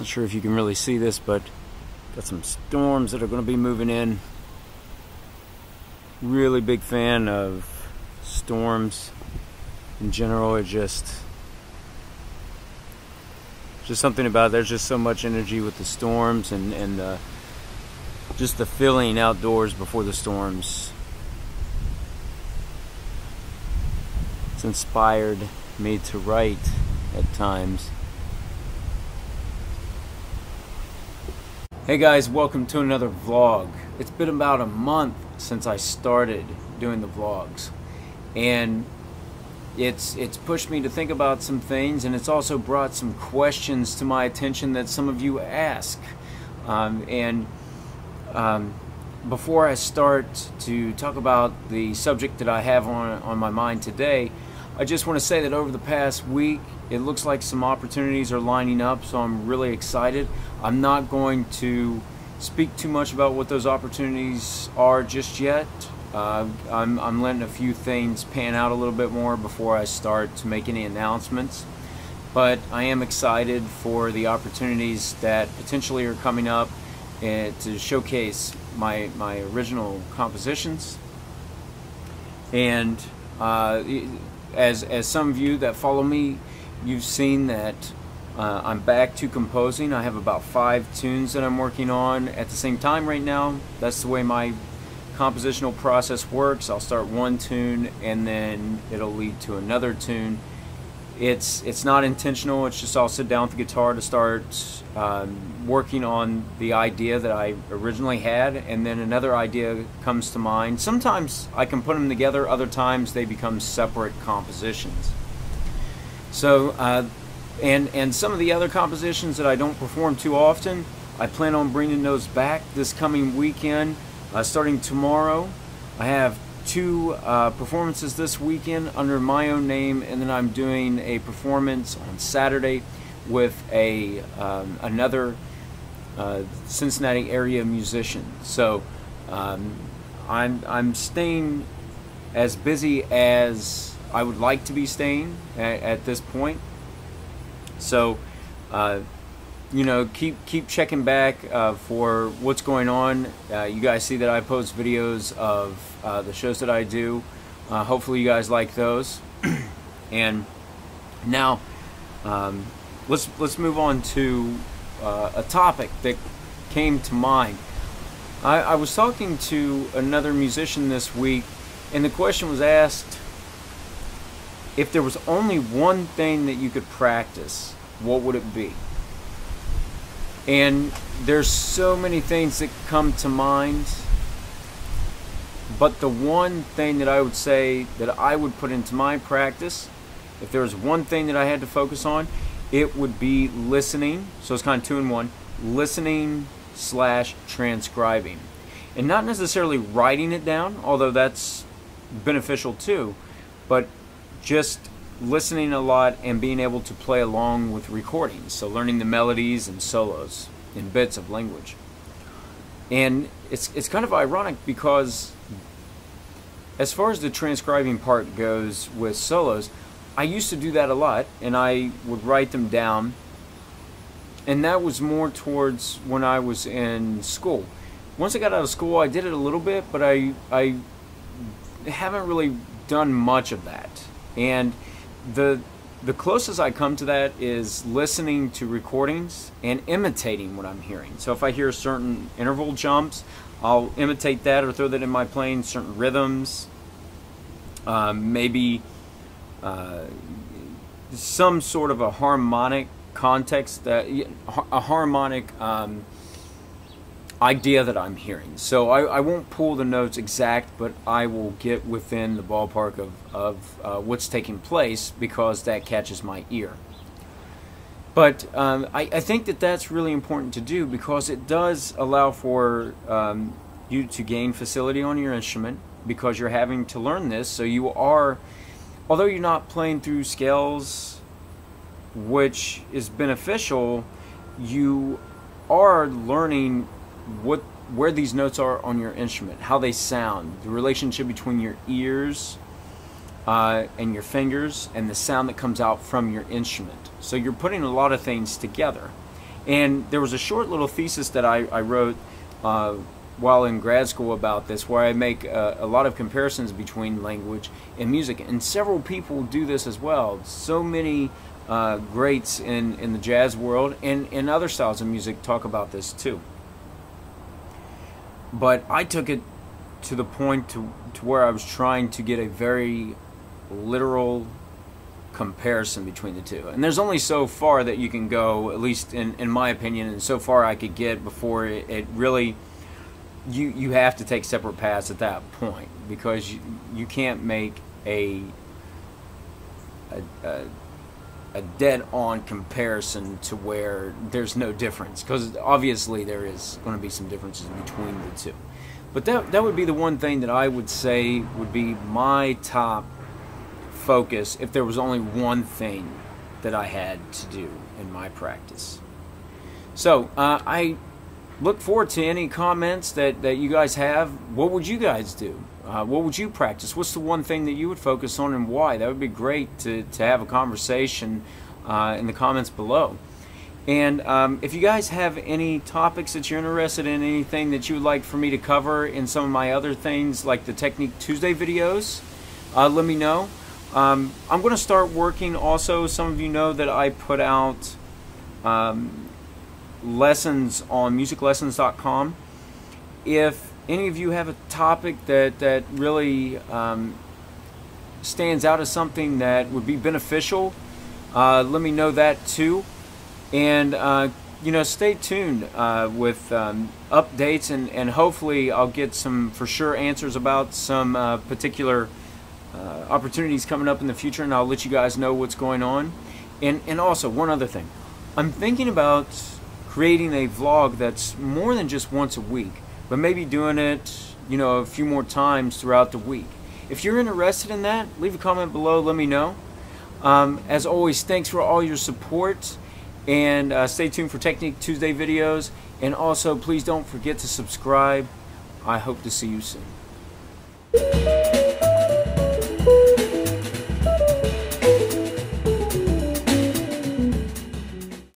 sure if you can really see this, but got some storms that are going to be moving in. Really big fan of storms in general. It's just something about it. There's just so much energy with the storms and just the feeling outdoors before the storms. It's inspired me to write at times. Hey guys, welcome to another vlog. It's been about a month since I started doing the vlogs, and it's pushed me to think about some things, and it's also brought some questions to my attention that some of you ask. Before I start to talk about the subject that I have on my mind today, I just want to say that over the past week, it looks like some opportunities are lining up, so I'm really excited. I'm not going to speak too much about what those opportunities are just yet. I'm letting a few things pan out a little bit more before I start to make any announcements. But I am excited for the opportunities that potentially are coming up to showcase my original compositions. And as some of you that follow me, you've seen that I'm back to composing. I have about 5 tunes that I'm working on at the same time right now. That's the way my compositional process works. I'll start one tune and then it'll lead to another tune. It's not intentional. It's just I'll sit down with the guitar to start working on the idea that I originally had, and then another idea comes to mind. Sometimes I can put them together, other times they become separate compositions. So and some of the other compositions that I don't perform too often, I plan on bringing those back this coming weekend. Starting tomorrow, I have 2 performances this weekend under my own name, and then I'm doing a performance on Saturday with another Cincinnati area musician. So I'm staying as busy as I would like to be staying at this point. So you know, keep checking back for what's going on. You guys see that I post videos of the shows that I do. Hopefully you guys like those. And now let's move on to a topic that came to mind. I was talking to another musician this week, and the question was asked, if there was only one thing that you could practice, what would it be? And there's so many things that come to mind, but the one thing that I would say that I would put into my practice, if there was one thing that I had to focus on, it would be listening. So it's kind of 2 in 1. Listening / transcribing. And not necessarily writing it down, although that's beneficial too, but just listening a lot and being able to play along with recordings. So learning the melodies and solos and bits of language. And it's kind of ironic because as far as the transcribing part goes with solos, I used to do that a lot, and I would write them down, and that was more towards when I was in school. Once I got out of school, I did it a little bit, but I haven't really done much of that. And the closest I come to that is listening to recordings and imitating what I'm hearing. So if I hear certain interval jumps, I'll imitate that or throw that in my playing, certain rhythms, maybe some sort of a harmonic context, a harmonic idea that I'm hearing. So I won't pull the notes exact, but I will get within the ballpark of what's taking place because that catches my ear. But I think that that's really important to do because it does allow for you to gain facility on your instrument because you're having to learn this. So you are, although you're not playing through scales, which is beneficial, you are learning where these notes are on your instrument, how they sound, the relationship between your ears and your fingers and the sound that comes out from your instrument. So you're putting a lot of things together. And there was a short little thesis that I wrote while in grad school about this, where I make a lot of comparisons between language and music, and several people do this as well. So many greats in the jazz world and in other styles of music talk about this too. But I took it to the point to where I was trying to get a very literal comparison between the two. And there's only so far that you can go, at least in my opinion, and so far I could get before it really, you have to take separate paths at that point, because you can't make a dead-on comparison to where there's no difference, because obviously there is going to be some differences between the two. But that would be the one thing that I would say would be my top focus if there was only one thing that I had to do in my practice. So I look forward to any comments that you guys have. What would you guys do? What would you practice? What's the one thing that you would focus on, and why? That would be great to have a conversation in the comments below. And if you guys have any topics that you're interested in, anything that you would like for me to cover in some of my other things, like the Technique Tuesday videos, let me know. I'm going to start working also. Some of you know that I put out lessons on musiclessons.com. If any of you have a topic that really stands out as something that would be beneficial, let me know that too. And you know, stay tuned with updates, and hopefully I'll get some for sure answers about some particular opportunities coming up in the future, and I'll let you guys know what's going on. And also, one other thing, I'm thinking about creating a vlog that's more than just once a week, but maybe doing it, you know, a few more times throughout the week. If you're interested in that, leave a comment below, let me know. As always, thanks for all your support, and stay tuned for Technique Tuesday videos, and also please don't forget to subscribe. I hope to see you soon.